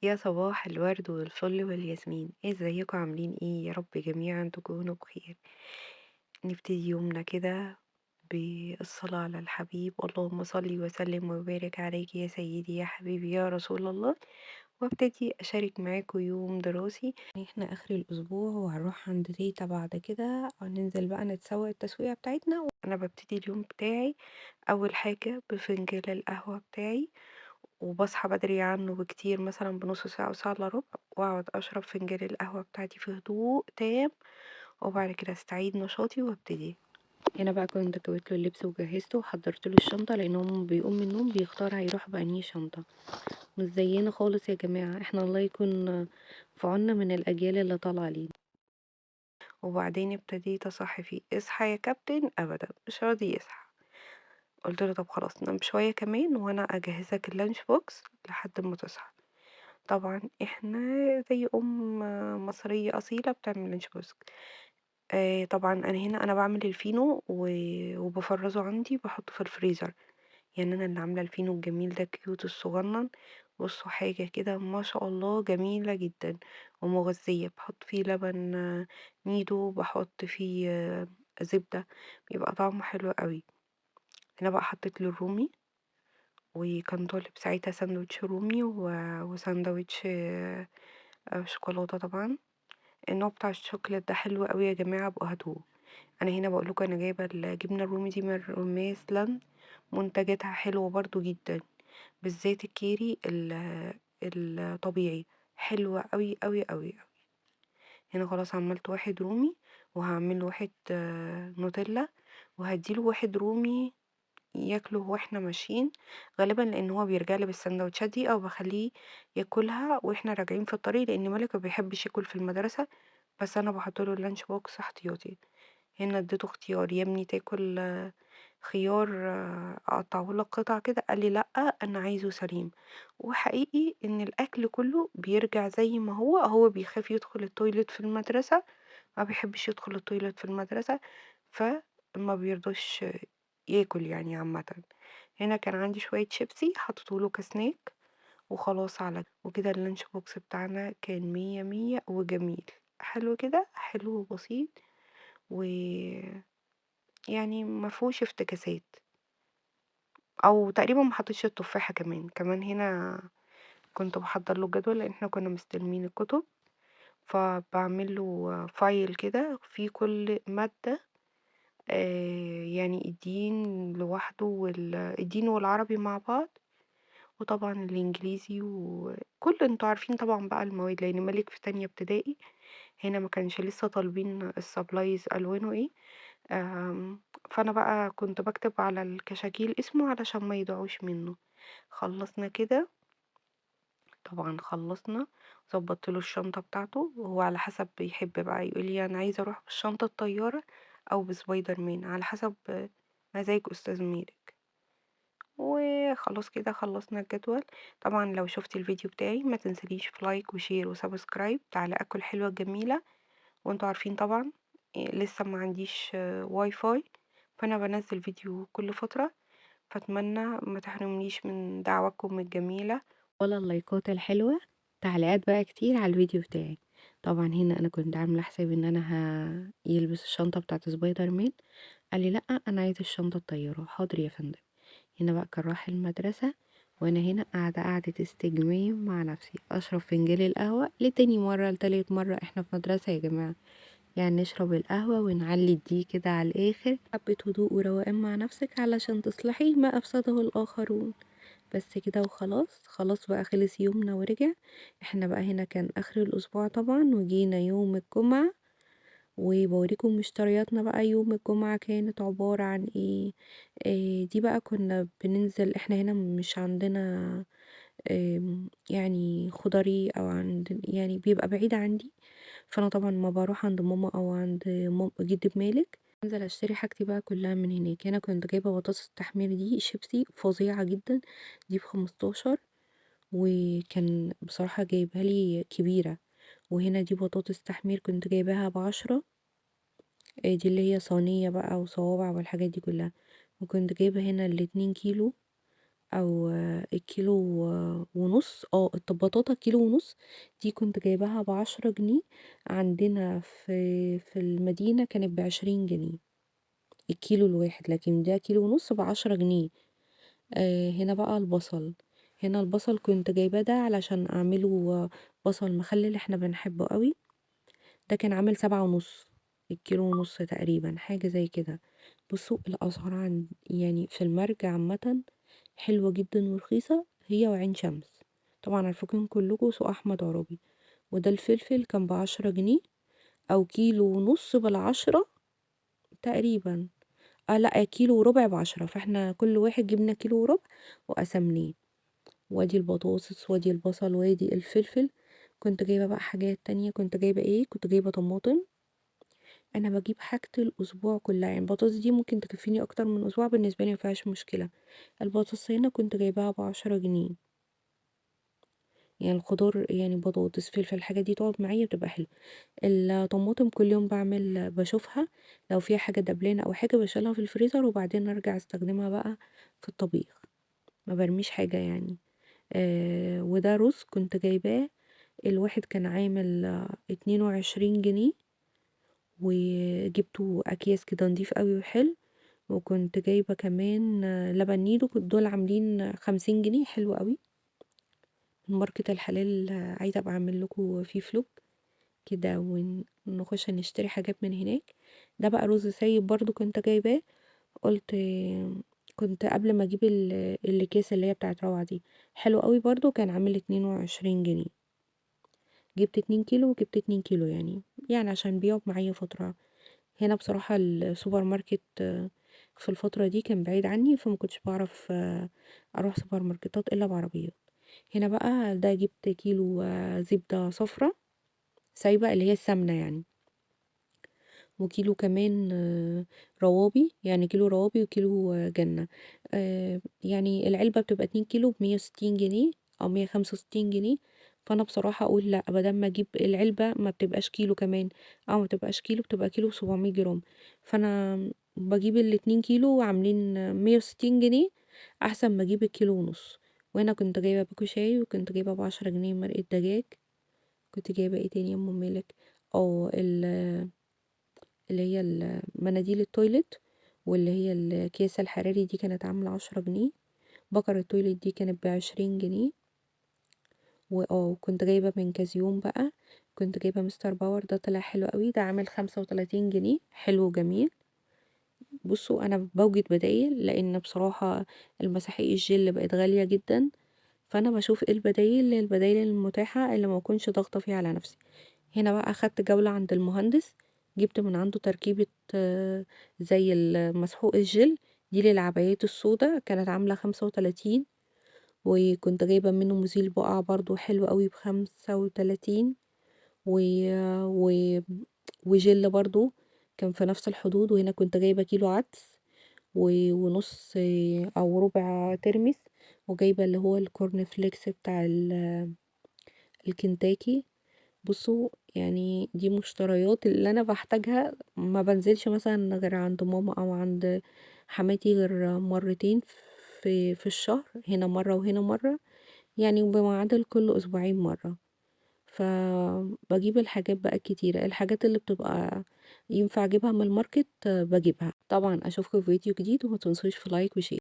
يا صباح الورد والفل والياسمين، ازيكم عاملين ايه؟ يا رب جميعا تكونوا بخير. نبتدي يومنا كده بالصلاة على الحبيب، اللهم صل وسلم وبارك عليك يا سيدي يا حبيبي يا رسول الله. وابتدي اشارك معاكم يوم دراسي. احنا اخر الاسبوع وهنروح عند تيتا بعد كده، هننزل بقى نتسوق التسويقة بتاعتنا. وانا ببتدي اليوم بتاعي اول حاجة بفنجان القهوة بتاعي، وباصحى بدري عنه بكتير، مثلا بنص ساعة أو ساعة إلا ربع، وأقعد أشرب فنجان القهوة بتاعتي في هدوء تام. وبعد كده استعيد نشاطي وابتدي. هنا بقى كنت كويت له اللبس وجهزته وحضرت له الشنطة، لأن هو بيقوم من النوم بيختار هيروح بأنهي شنطة. مش زينا خالص يا جماعة، احنا الله يكون في عنا من الأجيال اللي طالعة لينا. وبعدين ابتديت أصحي فيه، اصحى يا كابتن، أبدا مش راضي يصحى. قلت له طب خلاص نام شوية كمان وأنا أجهزك اللانش بوكس لحد ما تصحى. طبعًا إحنا زي مصرية أصيلة بتعمل لانش بوكس. طبعًا أنا هنا باعمل الفينو وبافرّزه عندي باحطه في الفريزر. يعني أنا اللي عاملة الفينو الجميل ده الكيوت الصغنن. بُصّوا حاجة كده ما شاء الله جميلة جدًا ومغذية، باحط فيه لبن نيدو، باحط فيه زبدة، بيبقى طعمه حلو أوي. هنا بقى حطيت له الرومي، وكان طالب ساعتها ساندوتش رومي وساندوتش شوكولاتة طبعًا. النوع بتاع الشوكولات ده حلو أوي يا جماعة، ابقوا هاتوه. أنا هنا باقول لكم أنا جايبة الجبنة الرومي دي من ميسلان، منتجاتها حلوة برضه جدًا، بالذات الكيري الطبيعي، حلوة أوي، أوي، أوي، أوي. هنا خلاص عملت واحد رومي، وهاعمل له واحد نوتيلا، وهادّي له واحد رومي ياكله واحنا ماشيين، غالبا لان هو بيرجع لي بالسندوتشات دي، او بخليه ياكلها واحنا راجعين في الطريق، لان مالك ما بيحبش ياكل في المدرسة. بس انا بحط له اللانش بوكس احتياطي. هنا اديته اختيار، يا ابني تاكل خيار اقطعه لك قطع كده، قال لي لا انا عايزه سليم. وحقيقي ان الاكل كله بيرجع زي ما هو بيخاف يدخل التويليت في المدرسة، ما بيحبش يدخل التويليت في المدرسة، فما بيرضاش ياكل يعني عامة. هنا كان عندي شوية شيبسي حطيته له كسناك، وخلاص على وكده اللانش بوكس بتاعنا كان مية مية وجميل. حلو كده، حلو وبسيط، ويعني مفهوش افتكاسات. او تقريبا ما حطيتش التفاحة كمان هنا. كنت بحضر له جدول لان احنا كنا مستلمين الكتب، فبعمل له فايل كده فيه كل مادة. يعني الدين لوحده الدين والعربي مع بعض، وطبعا الإنجليزي وكل انتوا عارفين طبعا بقى المواد، لأن مالك في تانية ابتدائي. هنا ما كانش لسه طالبين السبلايز ألوانه ايه. فأنا بقى كنت بكتب على الكشاكيل اسمه علشان ما يضيعوش منه. خلصنا كده، طبعا خلصنا. ظبطت له الشنطة بتاعته، وهو على حسب بيحب بقى يقول لي أنا عايزة أروح بالشنطة الطيارة أو بسبايدر مان، على حسب مزاج أستاذ مالك. وخلاص كده خلصنا الجدول. طبعا لو شفتي الفيديو بتاعي ما تنسليش في لايك وشير وسبسكرايب، تعليقاتكم الحلوة الجميلة. وانتوا عارفين طبعا لسه ما عنديش واي فاي، فانا بنزل فيديو كل فترة، فاتمنى ما تحرمنيش من دعواتكم الجميلة ولا اللايكات الحلوة. تعليقات بقى كتير على الفيديو بتاعي. طبعا هنا انا كنت عامله حسابي ان انا يلبس الشنطه بتاعت سبايدر مان، قال لي لا انا عايز الشنطه الطياره. حاضر يا فندم. هنا بقى كان راح المدرسة، وانا هنا قاعدة قعدة استجمام مع نفسي، اشرب فنجان القهوة لتاني مرة لتالت مرة. احنا في مدرسة يا جماعة، يعني نشرب القهوة ونعلي الدي كده على الاخر، حبة هدوء وروقان مع نفسك علشان تصلحي ما افسده الاخرون. بس كده وخلاص، خلاص بقى خلص يومنا ورجع. احنا بقى هنا كان اخر الاسبوع طبعا، وجينا يوم الجمعة، وبوريكم مشترياتنا بقى يوم الجمعة كانت عبارة عن ايه. دي بقى كنا بننزل، احنا هنا مش عندنا يعني خضري، او عند يعني بيبقى بعيد عندي. فانا طبعا ما بروح عند ماما او عند جد مالك، انزل اشتري حاجتي بقى كلها من هناك. هنا كنت جايبة بطاطس التحمير دي شيبسي فظيعة جدا، دي ب15، وكان بصراحة جايبها لي كبيرة. وهنا دي بطاطس تحمير كنت جايباها ب10، دي اللي هي صينية بقى وصوابع والحاجات دي كلها. وكنت جايبة هنا ال2 كيلو، أو الكيلو ونص، البطاطا كيلو ونص دي كنت جايباها ب10 جنيه، عندنا في المدينة كانت ب20 جنيه الكيلو الواحد، لكن ده كيلو ونص ب10 جنيه. هنا بقى البصل، هنا البصل كنت جايباه ده علشان أعمله بصل مخلل احنا بنحبه قوي، ده كان عامل 7 ونص الكيلو ونص تقريبا، حاجة زي كده. بصوا الأسعار عن يعني في المرج عامة حلوة جدا ورخيصة، هي وعين شمس. طبعا عارفين كلكم سوق أحمد عرابي. وده الفلفل كان ب10 جنيه، أو كيلو ونص بالعشرة تقريبا. لا، كيلو وربع ب10، فاحنا كل واحد جبنا كيلو وربع وقسمناه. وادي البطاطس وادي البصل وادي الفلفل. كنت جايبة بقى حاجات تانية، كنت جايبة ايه، كنت جايبة طماطم. انا بجيب حاجة الاسبوع كلها، يعني البطاطس دي ممكن تكفيني اكتر من اسبوع، بالنسبة لي مفيهاش مشكلة. البطاطس هنا كنت جايباها ب10 جنيه. يعني الخضار، يعني بطاطس فلفل الحاجات دي تقعد معايا بتبقى حلوة. الطماطم كل يوم بشوفها، لو فيها حاجة دبلانة او حاجة بشيلها في الفريزر وبعدين ارجع استخدمها بقى في الطبيخ، ما برميش حاجة يعني. وده رز كنت جايباه، الواحد كان عامل 22 جنيه، وجبته اكياس كده نضيف قوي وحلو. وكنت جايبة كمان لبن نيدو، دول عاملين 50 جنيه، حلو قوي. من ماركة الحلال. عايزة ابقى اعمل لكم فيه فلوج كده ونخش نشتري حاجات من هناك. ده بقى رز سايب برضو كنت جايباه. قلت كنت قبل ما اجيب الاكياس اللي هي بتاعت روعة دي، حلو قوي برضو، كان عامل 22 جنيه. جبت 2 كيلو وجبت 2 كيلو، يعني عشان بيقعد معايا فترة. هنا بصراحة السوبر ماركت في الفترة دي كان بعيد عني، فما كنتش بعرف اروح سوبر ماركتات الا بعربيات. هنا بقى ده جبت كيلو زبدة صفرة سايبة اللي هي السمنة يعني، وكيلو كمان روابي، يعني كيلو روابي وكيلو جنة. يعني العلبة بتبقى 2 كيلو ب160 جنيه أو 165 جنيه. فأنا بصراحة أقول لأ، بدل ما أجيب العلبة ما بتبقاش كيلو كمان، أو ما بتبقاش كيلو، بتبقى كيلو 700 جرام. فأنا بجيب ال2 كيلو عاملين 160 جنيه، أحسن ما أجيب الكيلو ونص. وهنا كنت جايبة باكو شاي، وكنت جايبة ب10 جنيه مرقة دجاج. كنت جايبة ايه تاني يا ام مالك، اه اللي هي مناديل التويلت، واللي هي الأكياس الحراري دي كانت عاملة 10 جنيه. بكر التويلت دي كانت ب20 جنيه. كنت جايبة من كازيوم بقى، كنت جايبة مستر باور، ده طلع حلو قوي، ده عامل 35 جنيه، حلو وجميل. بصوا انا بوجد بدايل، لان بصراحة المساحيق الجل بقت غالية جدا، فانا بشوف ايه البدايل المتاحة اللي ما اكونش ضاغطة فيها على نفسي. هنا بقى اخدت جولة عند المهندس، جبت من عنده تركيبة زي المسحوق الجل دي للعبايات السوداء، كانت عاملة 35. وكنت جايبة منه مزيل بقع برضو حلو قوي ب35. و... و... وجل برضو كان في نفس الحدود. وهنا كنت جايبة كيلو عدس ونص او ربع ترمس، وجايبة اللي هو الكورن فليكس بتاع الكنتاكي. بصوا يعني دي مشتريات اللي انا بحتاجها، ما بنزلش مثلا غير عند ماما او عند حماتي غير مرتين في الشهر، هنا مرة وهنا مرة، يعني بمعدل كل اسبوعين مرة. فبجيب الحاجات بقى الكتيرة، الحاجات اللي بتبقى ينفع اجيبها من الماركت بجيبها. طبعا اشوفكم في فيديو جديد، وما تنسوش في لايك وشير.